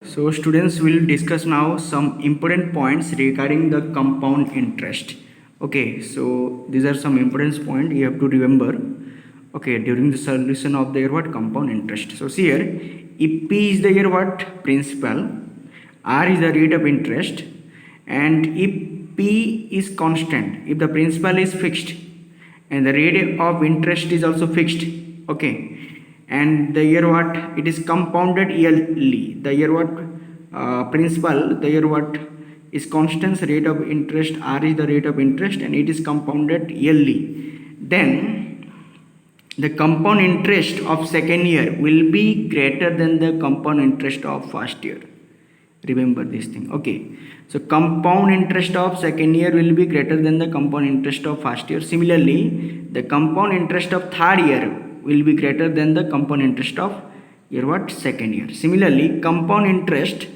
So students will discuss now some important points regarding the compound interest. Okay, so these are some important points you have to remember. Okay, during the solution of the compound interest. So see here, if P is the principal, R is the rate of interest, and if P is constant, if the principal is fixed and the rate of interest is also fixed, okay, and the it is compounded yearly, the principal, the is constant, rate of interest, R is the rate of interest, and it is compounded yearly, then the compound interest of second year will be greater than the compound interest of first year. Remember this thing. Okay, so compound interest of second year will be greater than the compound interest of first year. Similarly, the compound interest of third year will be greater than the compound interest of second year. Similarly, compound interest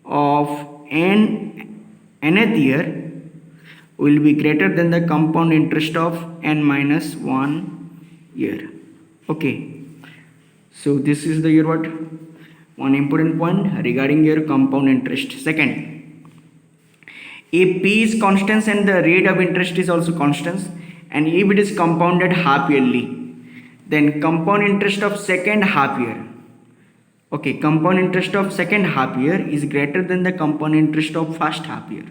of nth year will be greater than the compound interest of n minus 1 year. Okay, so this is the one important point regarding your compound interest. Second, if P is constant and the rate of interest is also constant, and if it is compounded half yearly, then compound interest of second half year, okay, compound interest of second half year is greater than the compound interest of first half year.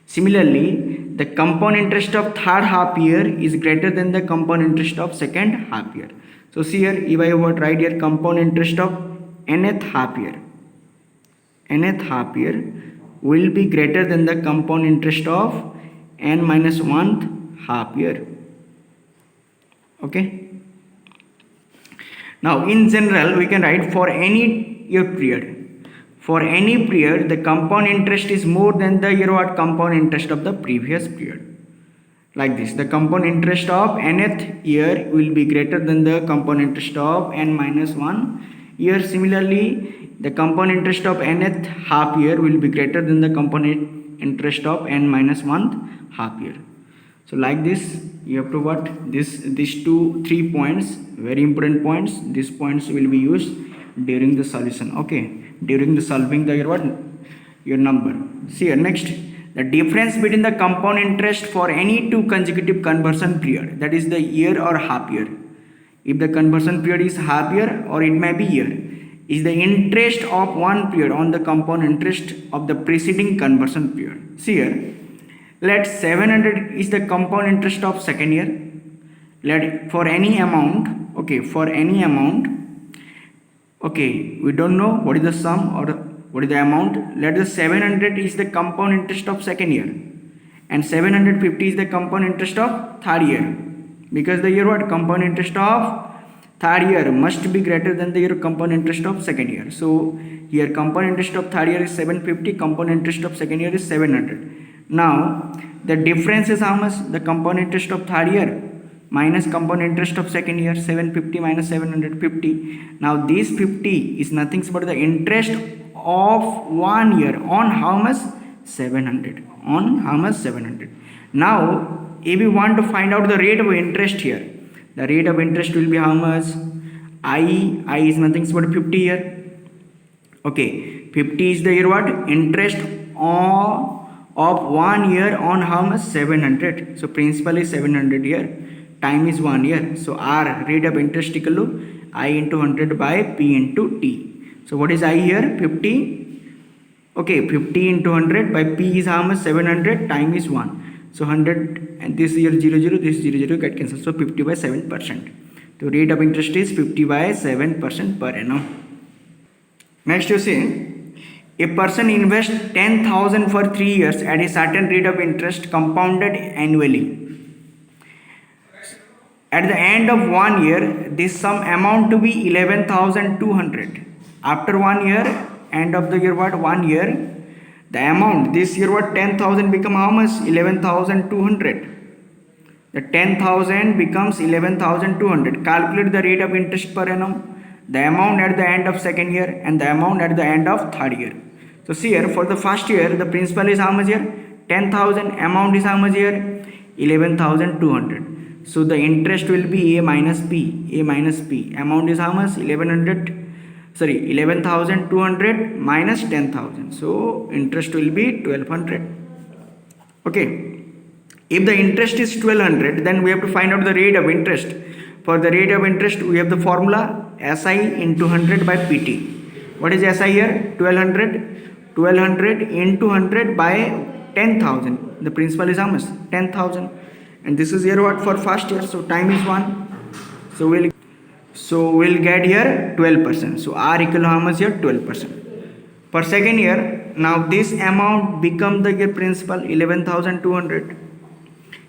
Similarly, the compound interest of third half year is greater than the compound interest of second half year. So see here, if I would write here compound interest of nth half year will be greater than the compound interest of n minus 1th half year. Okay. Now in general we can write for any year period. For any period, the compound interest is more than the compound interest of the previous period. Like this, the compound interest of nth year will be greater than the compound interest of n minus 1 year. Similarly, the compound interest of nth half year will be greater than the compound interest of n minus 1 half year. So like this, you have to what these 3 points, very important points. These points will be used during the solution. Okay, during the solving the your number. See here, next, the difference between the compound interest for any two consecutive conversion period, that is the year or half year. If the conversion period is half year or it may be year, is the interest of one period on the compound interest of the preceding conversion period. See here, let 700 is the compound interest of second year. Let for any amount, okay, for any amount, okay, we don't know what is the sum or what is the amount. Let the 700 is the compound interest of second year, and 750 is the compound interest of third year, because the compound interest of third year must be greater than the compound interest of second year. So here compound interest of third year is 750, compound interest of second year is 700. Now the difference is how much? The compound interest of third year minus compound interest of second year, 750 minus 750. Now this 50 is nothing but the interest of 1 year on how much? 700. On how much? 700. Now if we want to find out the rate of interest here, the rate of interest will be how much? I is nothing but 50 here. Okay, 50 is the interest of 1 year on how much? 700. So principal is 700 here, time is 1 year. So R, rate of interest, equal to I into 100 by P into T. So what is I here? 50. Okay, 50 into 100 by P is how much? 700, time is 1. So 100 and this year 0 0, this 0 0 get cancelled. So 50 by 7%. So rate of interest is 50 by 7% per annum. Next you see, a person invests 10,000 for 3 years at a certain rate of interest compounded annually. At the end of 1 year, this sum amount to be 11,200. After 1 year, end of the year 1 year, the amount this year 10,000 become how much? 11,200. The 10,000 becomes 11,200. Calculate the rate of interest per annum, the amount at the end of second year and the amount at the end of third year. So see here, for the first year the principal is how much here? 10,000. Amount is how much here? 11,200. So the interest will be A minus P. Amount is how much? 1100. sorry, 11,200 minus 10,000. So interest will be 1200. Okay. If the interest is 1200, then we have to find out the rate of interest. For the rate of interest, we have the formula SI into 100 by PT. What is SI here? 1200. 1200 into 100 by 10,000. The principal is how much? 10,000. And this is here what for first year. So time is 1. So we'll get here 12%. So R equal to how much here? 12%. For second year, now this amount become the year principal 11,200.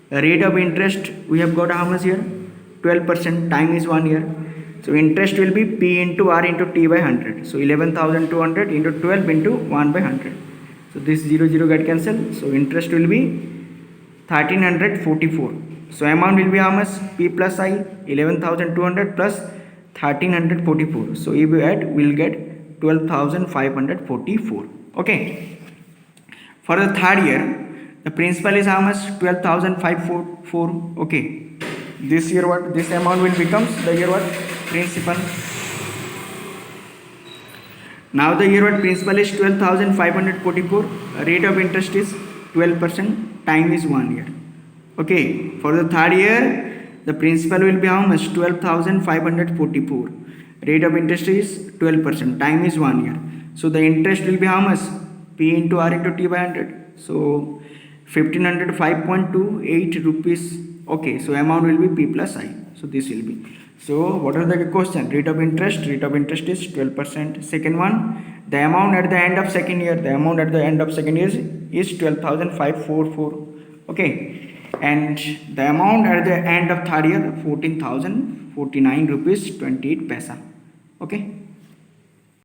The rate of interest we have got how much here? 12%. Time is 1 year. So interest will be P into R into T by 100. So 11,200 into 12 into 1 by 100. So this 0 0 get cancelled. So interest will be 1344. So amount will be how much? P plus I 11,200 plus 1344. So if we add, we'll get 12,544. Okay. For the third year, the principal is how much? 12,544. Okay. This year what? This amount will becomes the year what? Principal. Now the year what? Principal is 12,544. Rate of interest is 12%. Time is 1 year. Okay. For the third year, the principal will be how much? 12,544. Rate of interest is 12%. Time is 1 year. So the interest will be how much? P into R into T by 100. So 1505.28 rupees. Okay, so amount will be P plus I. So this will be. So what are the question? Rate of interest is 12%. Second one, the amount at the end of second year. The amount at the end of second year is 12,544. Okay, and the amount at the end of third year 14,049 rupees 28 paisa. Okay.